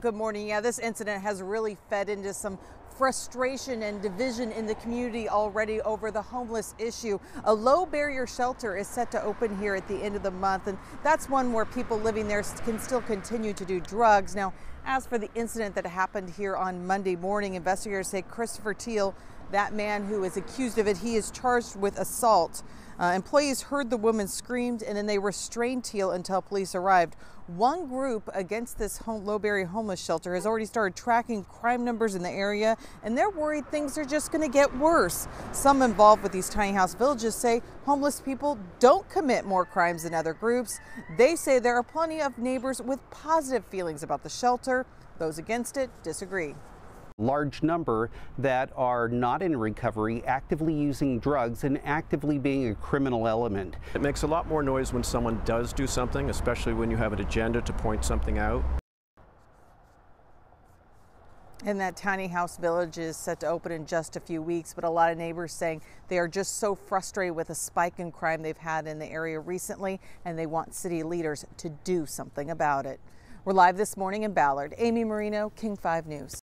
Good morning. Yeah, this incident has really fed into some frustration and division in the community already over the homeless issue. A low barrier shelter is set to open here at the end of the month, and that's one where people living there can still continue to do drugs. Now, as for the incident that happened here on Monday morning, investigators say Christopher Teal, that man who is accused of it, he is charged with assault. Employees heard the woman screamed, and then they restrained Teal until police arrived. One group against this low-barrier homeless shelter has already started tracking crime numbers in the area, and they're worried things are just going to get worse. Some involved with these tiny house villages say homeless people don't commit more crimes than other groups. They say there are plenty of neighbors with positive feelings about the shelter. Those against it disagree. Large number that are not in recovery, actively using drugs and actively being a criminal element. It makes a lot more noise when someone does do something, especially when you have an agenda to point something out. And that tiny house village is set to open in just a few weeks, but a lot of neighbors saying they are just so frustrated with a spike in crime they've had in the area recently, and they want city leaders to do something about it. We're live this morning in Ballard. Amy Marino, King 5 News.